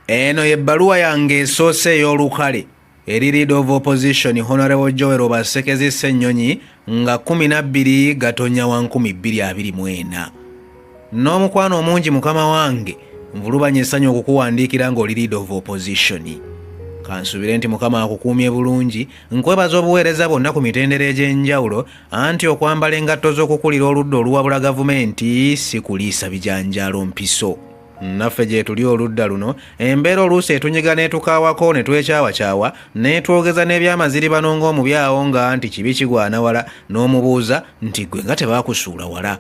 Eno ebbaluwa yange esoose ey'olukale eri Leader of Opposition Hon. Joel Obasekezi Ssenyonyi nga 12 Gatonnya wa 2024. N'omukwano omungi mukama wange nvulubanye essanyu okukuwandiikira ng'oli Leader of Opposition. Kansubire nti mukama akukuumye bulungi, nkwebaza obuweereza bwonna ku mitendera egy'enjawulo, anti okwambala engatto z'okukulira oludda oluwabula gavumenti si kuliisa bijanjaalo mpiso. Naffe gye tuli oludda luno embeera oluusi etunyiga n'etukaawako ne twekyawakyawa n'etwogeza n'ebyamaziribano ng'omubyawo nga nti kibi kigwana wala n'omubuuza nti gwe nga tebaakusuula wala.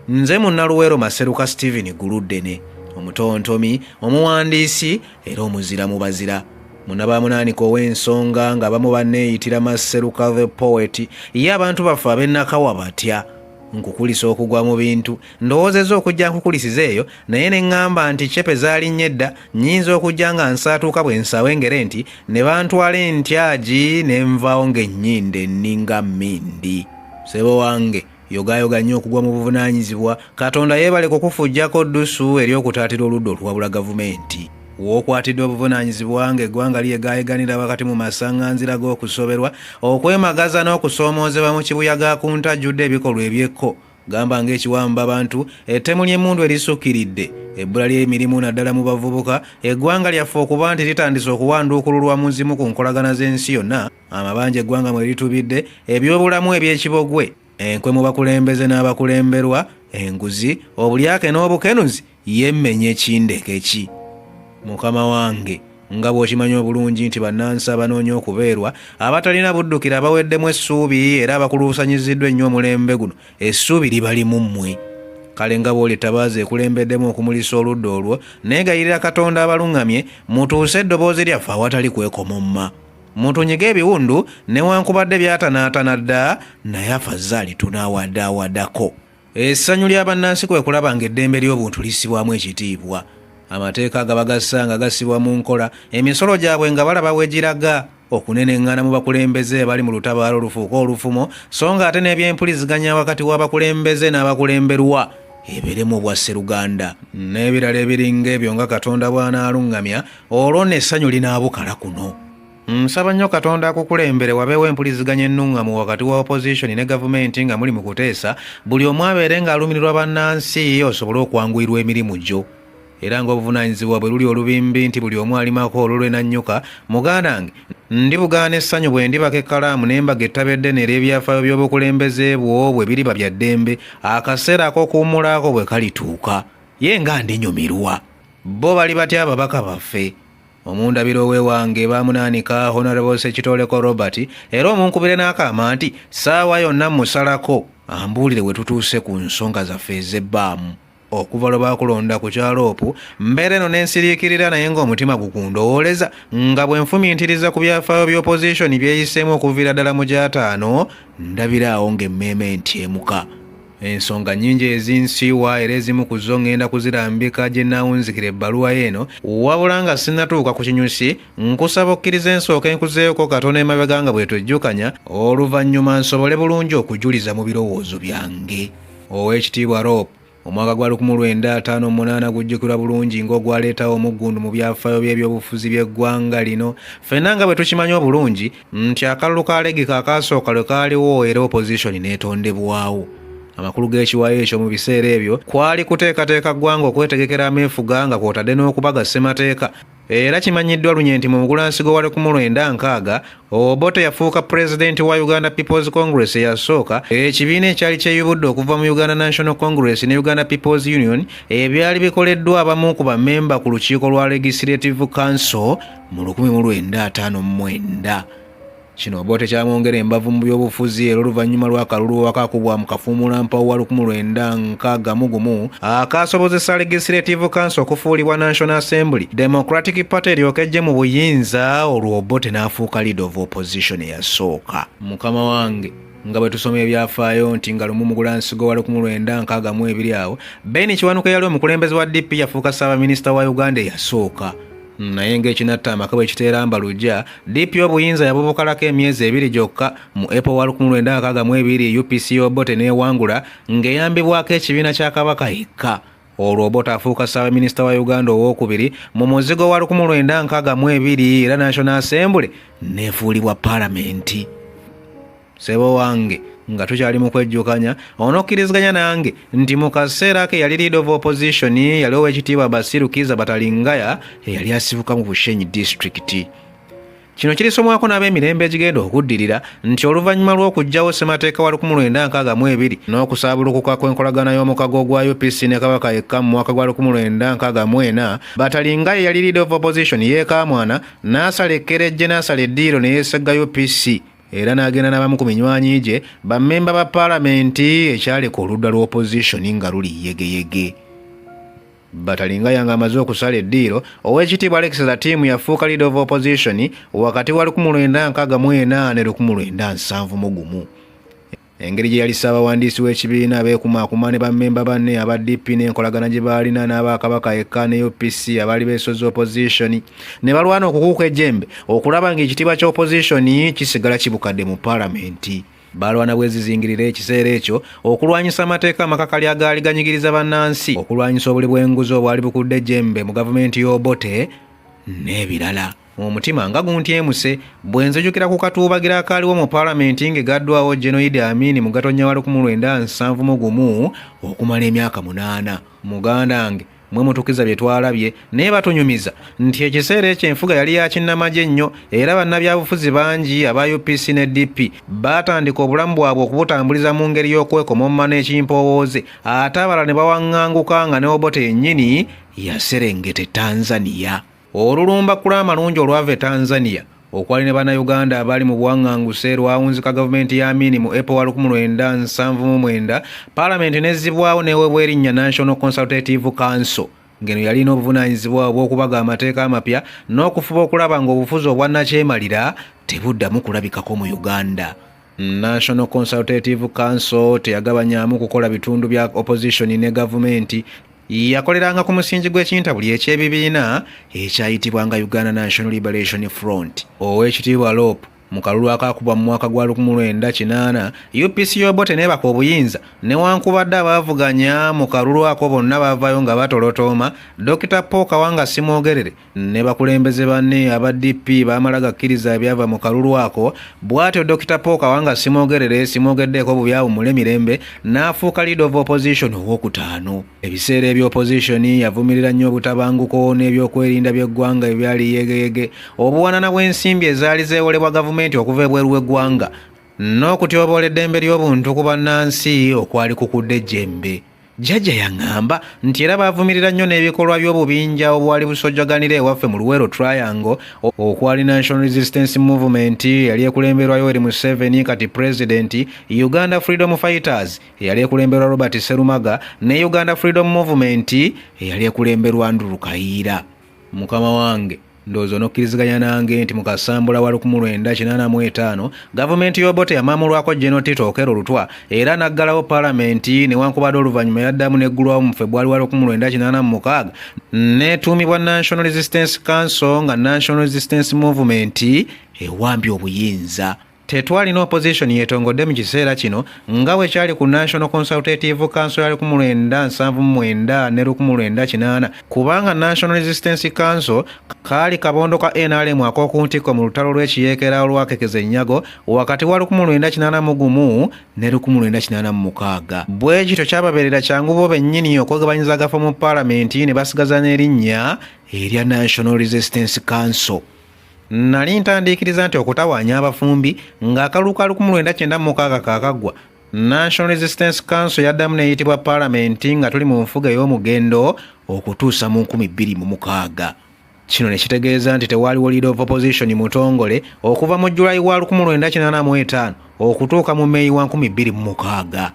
Nze munnaluweero Maseruka Stephen Guluddene, omutontomi, omuwandiisi era omuzira mu bazira. Munnabamunaanika ow'ensonga nga bamu banneeyitira Maseruka the Poet, ye abantu baffe ab'ennakawa batya. Nkukulisa okugwa mu bintu ndowoozezza okujja nkukulisiza eyo, naye ne ŋŋamba nti cepe zaalinnye edda, nnyinza okujja nga nsaatuuka bwe nsawa engere nti ne bantwala entyagi ne nvaawo ng'ennyinde enninga mmindi. Ssebo wange yogayoga nnyo okugwa mu buvunaanyizibwa. Katonda yeebale kukufujjako ddusu ery'okutaatira oludda oluwabula gavumenti. Wookwatidde obuvunaanyizibwa ng'eggwanga lyegayeganira wakati mu masaŋŋanzira g'okusoberwa, okwemagaza n'okusoomoozebwa mu kibuyaga kuntajjudde ebikolwa ebyekko. Gamba ng'ekiwamba abantu, ettemu ly'emmundu erisukkiridde, ebbula ly'emirimu naddala mu bavubuka, eggwanga lyaffe okuba nti litandise okuwanduukululwa mu zimu ku nkolagana z'ensi yonna, amabanja eggwanga mwe litubidde, ebyobulamu eby'ekibogwe, enkwe mu bakulembeze n'abakulemberwa, enguzi, obulyake n'obukenuzi, yemmenye kindeke ki. Mukama wange nga bw'okimanyi obulungi nti bannansi abanoonya okubeerwa abatalina buddukira baweddemu essuubi era abakuluusanyiziddwa ennyo omulembe guno, essuubi libali mu mmwe. Kale nga bw'oli ettabaaza ekulembeddemu okumulisa oludda olwo, neegayirira Katonda abaluŋŋamye mutuuse eddoboozi lyaffe awatali kwekomomma. Mutunyiga ebiwundu newankubadde byatanaatana dda, naye afazzaali tunaawadaawadako. Essanyu lya bannansi kwe kulaba ng'eddembe ly'obuntu lissibwamu ekitiibwa. Amateeka agabagasa nga gasibwa mu nkola, emisolo gyabwe nga balaba wegiraga, okunenengana mu bakulembeze bali mu lutabaalo lufuuka olufumo, so nga ate n'ebyempuliziganya wakati w'abakulembeze n'abakulemberwa ebeere mu bwa sseruganda. N'ebirala ebiringa ebyo nga Katonda bw'anaaluŋŋamya, olwo n'essanyu linaabukala kuno. Nsaba nnyo Katonda akukulembere wabeewo empuliziganya ennungamu wakati wa opposition ne gavumenti nga muli mu kuteesa, buli omu abeere ng'alumirirwa bannansi osobole okwanguyirwa emirimu gyo. Era ng'obuvunaanyizibwa bwe luli olubimbi nti buli omu alimako olulwe nannyuka, muganda nge ndibugaana essanyu bwe ndibako ekkalaamu ne mbaga ettabedde n'ery'ebyafaayo by'obukulembeze bwo bwe biriba bya ddembe, akaseera ak'okuwummulaako bwe kalituuka. Ye nga ndinyumirwa. Bo bali batya ababaka baffe? Omundabiro ow'ewange bamunaanika Hon. Sekitoleko Robert, era omunkubire n'akaama nti ssaawa yonna musalako ambuulire we tutuuse ku nsonga zaffe ez'ebbaamu. Okuva lwe baakulonda ku kyaloopu, mbeera eno n'ensiriikirira naye ng'omutima gukundowooleza nga bwe nfumiintiriza ku byafaayo by'opposition byeyiseemu okuviira ddala mu gy'ataano, ndabira awo ng'emmeeme ntyemuka. Ensonga nnyingi ezinsiiwa era ezimu ku zo ŋŋenda kuzirambika gye nnaawunzikira ebbaluwa eno, wabula nga sinnatuuka ku kinyusi, nkusaba okkiriza ensooka enkuzeeko katono emabega nga bwe twejjukanya, oluvannyuma nsobole bulungi okujuliza mu birowoozo byange. Oweekitiibwa Rope, omwaka gwa 1958 gujjukirwa bulungi ng'ogwaleetawo omuggundu mu byafaayo by'ebyobufuzi by'eggwanga lino. Ffenna nga bwe tukimanyi obulungi nti akalulu ka Legika akaasooka lwe kaaliwo era opposition n'etondebwawo. Amakulu g'ekiwayo ekyo mu biseera ebyo kwali kuteekateeka ggwanga okwetegekera ameefuga nga kw'otadde n'okubaga ssemateeka. Era kimanyiddwa lunye nti mu mugulansigo wa 1960 Obote yafuuka pulezidenti wa Uganda People's Congress eyasooka, ekibiina ekyali kyeyubudde okuva mu Uganda National Congress ne Uganda People's Union ebyali bikoleddwa abamu ku bammemba ku lukiiko lwa Legislative Council mu 1959. Kino Obote kyamwongera embavu mu byobufuzi era oluvannyuma lw'akalulu akakubwa mu kafuumuulampawu wa 1961 akaasobozesa Legislative Council okufuulibwa National Assembly, Democratic Party eryoka ejje mu buyinza, olwo Obote n'afuuka Leader of Opposition eyasooka. Mukama wange nga bwe tusoma ebyafaayo nti nga lumu mugulansigo wa 1962 awo, Ben Kiwanuka eyali omukulembeze wa DP yafuuka Ssaabaminisita wa Uganda eyasooka. Naye ng'ekinatta amaka bwe kiteeramba lujja, DP obuyinza yabubukalako emyezi 2 gyokka mu April wa 1962 UPC Obote n'ewangula ng'eyambibwako ekibiina kya Kabaka yekka. olwo Obote afuuka ssaawa minisita wa Uganda owookubiri mu muzigo wa 1962 era National Assembly neefuulibwa Paalamenti. Ssebo wange nga tukyali mu kwejjukanya onokkiriziganya nange nti mu kaseera ke yali Leader of Opposition yali Oweekitiibwa Basiru Kiza Batalingaya eyali asibuka mu Bushenyi District. Kino kirisomwako n'ab'emirembe egigenda okuddirira nti oluvannyuma lw'okuggyawo ssemateeka wa 1962 n'okusaabulukuka kw'enkolagana y'omukago gwa UPC ne Kabaka yekka mu mwaka gwa 1964, Batalingaya yali Leader of Opposition yeekaamwana n'asala ekkerejje n'asala eddiiro ne yeesegga UPC era n'agenda n'abamu ku minywanyi gye bammemba ba Paalamenti ekyaleka oludda lw'opposition nga luli yegeyege. Batalingaya nga amaze okusala eddiiro, Oweekitiibwa Alexis Tiimu yafuuka Leader of Opposition wakati wa 1964 ne 1971. Engeri gye yali ssaabawandiisi w'ekibiina abeekumaakuma ne bammemba banne aba DP n'enkolagana gye baalina n'Abakabaka yekka ne UPC abaali beesoze opposition ne balwana okukuuka ejjembe okulaba ng'ekitiibwa ky'opposition kisigala kibukadde mu Paalamenti. Balwana bwezizingirira ekiseera ekyo okulwanyisa amateeka amakakali agaali ganyigiriza bannansi, okulwanyisa obuli bw'enguzi obwali bukudde ejjembe mu gavumenti y'Obote n'ebirala. Omutima nga guntyemuse bwe nzijukira ku katuubagira akaaliwo mu Paalamenti ng'egaddwawo General Idi Amin mu Gatonnya wa 1971 okumala emyaka 8. Muganda wange mwe mutukiza bye twalabye naye batunyumiza nti ekiseera ekyo enfuga yali ya kinnamagye ennyo era bannabyabufuzi bangi aba UPC ne DP baatandika obulamu bwabwe okubutambuliza mu ngeri y'okwekomomma n'ekimpowooze ate abalala ne bawaŋŋanguka nga ne Obote yennyini yaserengete Tanzania. Olulumba kula amalungi olwava e Tanzania okwali ne bannayuganda abaali mu buwaŋŋanguse lwawunzika gavumenti ya Amin mu April wa 1979, Paalamenti nezzibwawo n'eweebwa erinnya National Consultative Council ng'eno yalina obuvunaanyizibwa obw'okubaga amateeka amapya n'okufuba okulaba ng'obufuzi obwannakyemalira tebuddamu kulabikako mu Uganda. National Consultative Council teyagabanyaamu kukola bitundu bya opposition ne gavumenti, yakoleranga ku musingi gw'ekintabuli eky'ebibiina ekyayitibwanga Uganda National Liberation Front. Oweekitiibwa Loop mu kalulu akaakubwa mu mwaka gwa 1980, UPC y'Obote n'ebaka obuyinza newankubadde abaavuganya mu kalulu ako bonna baavayo nga batolotooma, Dr. Paul Kawanga Simwogerere ne bakulembeze banne aba DP baamala gakkiriza ebyava mu kalulu ako. Bw'atyo Dr. Paul Kawanga Simwogerere simwogeddeeko bubyawumule mirembe n'afuuka Leader of Opposition owookutaano. Ebiseera eby'opposition yavumirira nnyo obutabanguko n'ebyokwerinda by'eggwanga ebyali yegeyege, obuwanana bw'ensimbi ezaali zeewolebwa gavumenti okuva ebweru w'eggwanga n'okutyoboola eddembe ly'obuntu ku bannansi okwali kukudde ejjembe. Jjajja yaŋŋamba nti era baavumirira nnyo n'ebikolwa by'obubinja obwali busojjaganira ewaffe mu Luweero Triangle okwali National Resistance Movement eyali ekulemberwa Yoweri Museveni kati President, Uganda Freedom Fighters eyali ekulemberwa Robert Sserumaga ne Uganda Freedom Movement eyali ekulemberwa Andrew Kayiira. Mukama wange ndowooza onokkiriziganya nange nti mu Kasambula wa 1985 gavumenti y'Obote yamamulwako General Tito Okello Lutwa era n'aggalawo Paalamenti newankubadde oluvannyuma yaddamu n'eggulwawo mu February wa 1986 n'etuumibwa National Resistance Council nga National Resistance Movement ewambye obuyinza. Tetwalina opposition yetongodde mu kiseera kino nga bwe kyali ku National Consultative Council ya 1979 ne 1980, kubanga National Resistance Council kaali kabondo ka NRM ak'okuntiko mu lutalo lw'ekiyeekera olwakekeza ennyago wakati wa 1981 ne 1986. Bwe kityo kyababeerera kyangu bo bennyini okwegabanyiza agafo mu Paalamenti ne basigaza n'erinnya erya National Resistance Council. Nali ntandiikiriza nti okutawaanya abafumbi ng'akalulu ka 1996 kaakaggwa, National Resistance Council yaddamu n'eyitibwa Paalamenti nga tuli mu nfuga ey'omugendo okutuusa mu 2006. Kino ne kitegeeza nti tewaaliwo Leader of Opposition mutongole okuva mu Julayi wa 1985 okutuuka mu Meeyi wa 2006.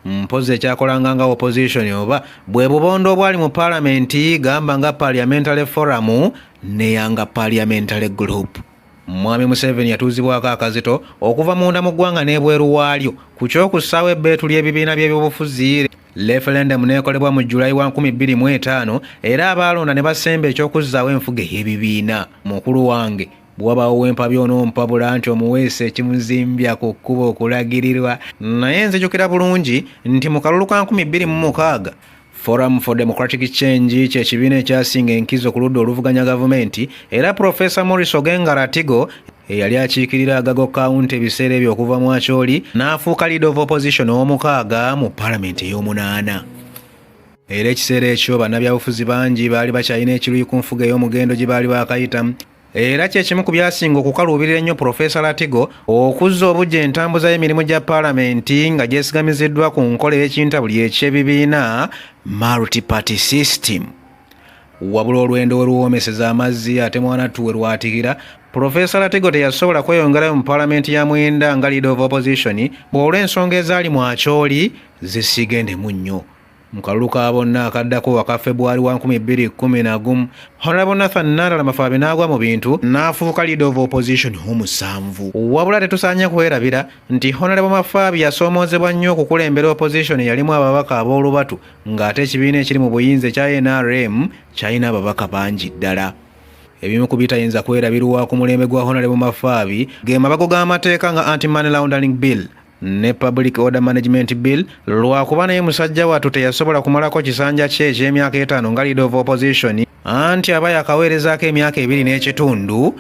Mpozi ekyakolanga nga opposition oba bwe bubondo obwali mu Paalamenti gamba nga Parliamentary Forum neyanga Parliamentary Group. Mwami Museveni yatuuzibwako akazito okuva munda mu ggwanga n'ebweru waalyo ku ky'okussaawo ebbeetu ly'ebibiina by'ebyobufuzi. Referendum neekolebwa mu Julayi wa 2005 era abaalonda ne basemba ekyokuzzaawo enfuga ey'ebibiina. Mukulu wange bw'abaawo wempa by'onompabula nti omuweese ekimuzimbya ku kkubo okulagirirwa, naye nzijukira bulungi nti mu kalulu ka 2006 Forum for Democratic Change kyekibiina ekyasinga enkizo ku ludda oluvuganya gavumenti, era Profesa Maurice Ogenga Ratigo eyali akiikirira Agago County ebiseera ebyo okuva mu Acholi n'afuuka Leader of Opposition ow'omukaaga mu Parliament ey'omunaana. Era ekiseera ekyo bannabyabufuzi bangi baali bakyalina ekiruyi ku nfuga ey'omugendo gye baali baakayitamu, era kyekimu ku byasinga okukaluubirira ennyo Profesa Ratigo okuzza obujja entambuza y'emirimu gya Paalamenti nga gyesigamiziddwa ku nkola y'ekintabuli eky'ebibiina multi-party system. Wabula olwendo we luwoomeseza amazzi ate mwanattu lwatikira, Profesa Ratigo teyasobola kweyongerayo mu Paalamenti ya mwenda nga Leader of Opposition olw'ensonga ezaali mu Acholi zisigendemu nnyo. Mu kalulu ka bonna akaddako waka February 2011, Honorable Nathan Nandala Mafaabi n'agwa mu bintu n'afuuka Leader of Opposition omusanvu. Wabula tetusaanye kwerabira nti Honorable Mafaabi yasoomoozebwa nnyo okukulembera Opposition yalimu ababaka ab'olubatu ng'ate ekibiina ekiri mu buyinza ekya NRM kyalina ababaka bangi ddala. Ebimu ku bitayinza kwerabirwa ku mulembe gwa Honorable Mafaabi ge mabago g'amateeka nga Anti-Money Laundering Bill ne Public Order Management Bill, lwakuba naye musajja wattu teyasobola kumalako kisanja kye eky'emyaka 5 nga Leader of Opposition, anti aba yakaweerezaako emyaka 2 n'ekitundu